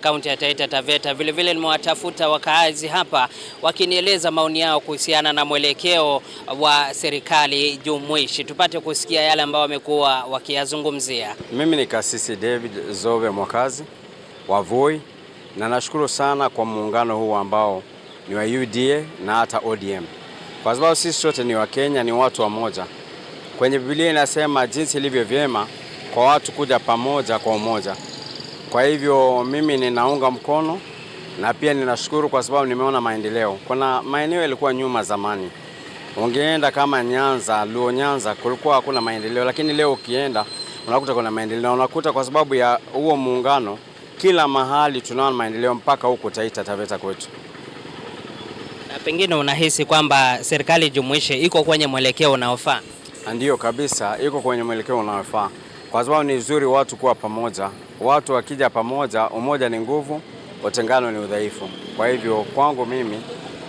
Kaunti ya Taita Taveta. Vile nimewatafuta wakaazi hapa wakinieleza maoni yao kuhusiana na mwelekeo wa serikali jumuishi. Tupate kusikia yale ambao wamekuwa wakiyazungumzia. Mimi ni Kasisi David Zove Mwakazi wa Voi, na nashukuru sana kwa muungano huu ambao ni wa UDA na hata ODM. Kwa sababu sisi sote ni Wakenya, ni watu wa moja. Kwenye Biblia inasema jinsi ilivyo vyema kwa watu kuja pamoja kwa umoja. Kwa hivyo mimi ninaunga mkono na pia ninashukuru kwa sababu nimeona maendeleo. Kuna maeneo yalikuwa nyuma zamani. Ungeenda kama Nyanza, Luo Nyanza, kulikuwa hakuna maendeleo, lakini leo ukienda unakuta kuna maendeleo. Unakuta kwa sababu ya huo muungano kila mahali tunaona maendeleo mpaka huko Taita Taveta kwetu. Na pengine unahisi kwamba serikali jumuishi iko kwenye mwelekeo unaofaa? Ndio kabisa, iko kwenye mwelekeo unaofaa. Kwa sababu ni vizuri watu kuwa pamoja. Watu wakija pamoja, umoja ni nguvu, utengano ni udhaifu. Kwa hivyo kwangu mimi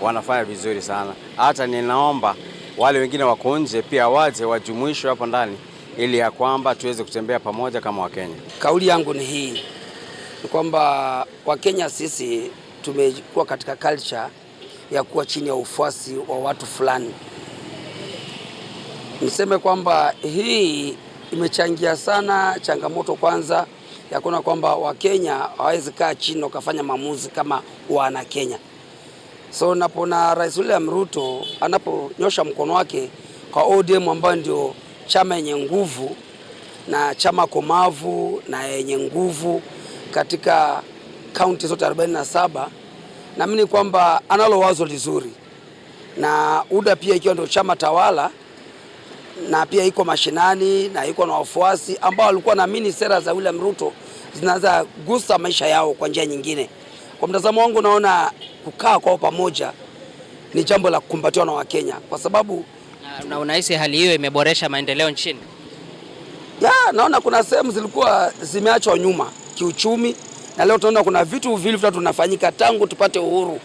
wanafanya vizuri sana. Hata ninaomba wale wengine wako nje pia waje wajumuishwe hapo ndani ili ya kwamba tuweze kutembea pamoja kama Wakenya. Kauli yangu ni hii, ni kwamba Wakenya sisi tumekuwa katika culture ya kuwa chini ya ufuasi wa watu fulani. Niseme kwamba hii imechangia sana changamoto kwanza ya kuona kwamba Wakenya hawawezi kaa chini wakafanya maamuzi kama wana Kenya. So napona Rais William Ruto anaponyosha mkono wake kwa ODM ambayo ndio chama yenye nguvu na chama komavu na yenye nguvu katika kaunti zote 47, naamini kwamba analo wazo lizuri, na UDA pia ikiwa ndio chama tawala na pia iko mashinani na iko na wafuasi ambao walikuwa naamini sera za William Ruto zinaweza gusa maisha yao kwa njia nyingine. Kwa mtazamo wangu naona kukaa kwa pamoja ni jambo la kukumbatiwa na Wakenya, kwa sababu na unahisi hali hiyo imeboresha maendeleo nchini? Naona kuna sehemu zilikuwa zimeachwa nyuma kiuchumi, na leo tunaona kuna vitu vilivyo tunafanyika tangu tupate uhuru.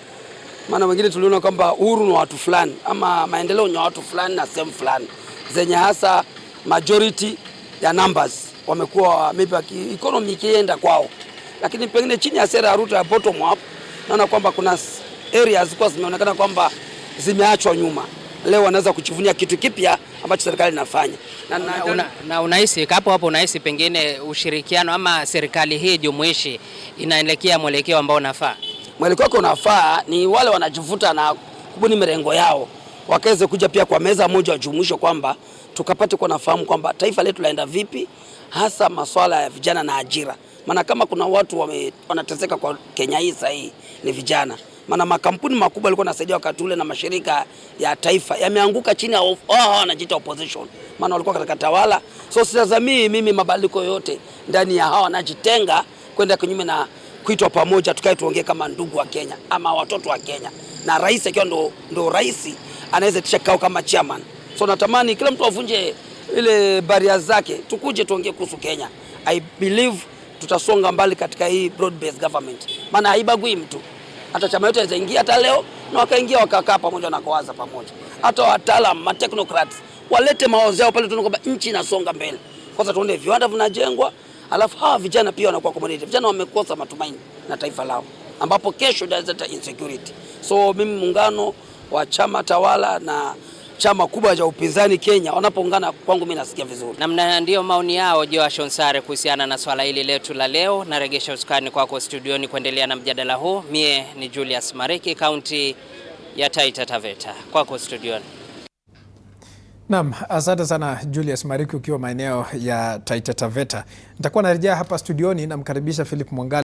Maana wengine tuliona kwamba uhuru ni watu fulani ama maendeleo ni watu fulani na sehemu fulani zenye hasa majority ya numbers wamekuwa maybe economy ikienda kwao, lakini pengine chini ya sera ya Ruto ya bottom up naona kwamba kuna areas zilikuwa zimeonekana kwamba zimeachwa nyuma. Leo wanaweza kujivunia kitu kipya ambacho serikali inafanya. Na unahisi hapo unahisi pengine ushirikiano ama serikali hii jumuishi inaelekea mwelekeo ambao unafaa? Mwelekeo unafaa ni wale wanajivuta na kubuni mirengo yao wakaweze kuja pia kwa meza moja wa jumuisho, kwamba tukapate kwa nafahamu kwamba taifa letu laenda vipi, hasa masuala ya vijana na ajira. Maana kama kuna watu wanateseka kwa Kenya hii sasa hii ni vijana. Maana makampuni makubwa yalikuwa yanasaidia wakati ule na mashirika ya taifa yameanguka chini ya wanajiita opposition. Maana walikuwa katika tawala. So sitazamii mimi mabadiliko yote ndani ya hawa wanajitenga kwenda kinyume na kuitwa pamoja tukae tuongee kama ndugu wa Kenya ama watoto wa Kenya. Na rais akiwa ndo rais anaweza tisha kao kama chairman. So natamani kila mtu avunje ile barriers zake, tukuje tuongee kuhusu Kenya. I believe tutasonga mbali katika hii broad based government. Maana haibagui mtu. Hata chama yote zaingia hata leo na wakaingia wakakaa pamoja na kuwaza pamoja. Hata wataalamu, ma technocrats walete mawazo yao pale, tunaona kwamba nchi inasonga mbele. Kwanza tuone viwanda vinajengwa, alafu hawa vijana pia wanakuwa accommodated. Vijana wamekosa matumaini na taifa lao, ambapo kesho italeta insecurity. So mimi muungano wa chama tawala na chama kubwa cha upinzani Kenya wanapoungana, kwangu mimi nasikia vizuri. Na ndio maoni yao Joash Onsare kuhusiana na swala hili letu la leo. Naregesha usukani kwako studioni kuendelea na mjadala huu. Mie ni Julius Mariki, kaunti ya Taita Taveta. Kwako studioni. Naam, asante sana Julius Mariki ukiwa maeneo ya Taita Taveta. Nitakuwa narejea hapa studioni na mkaribisha Philip Mwangali.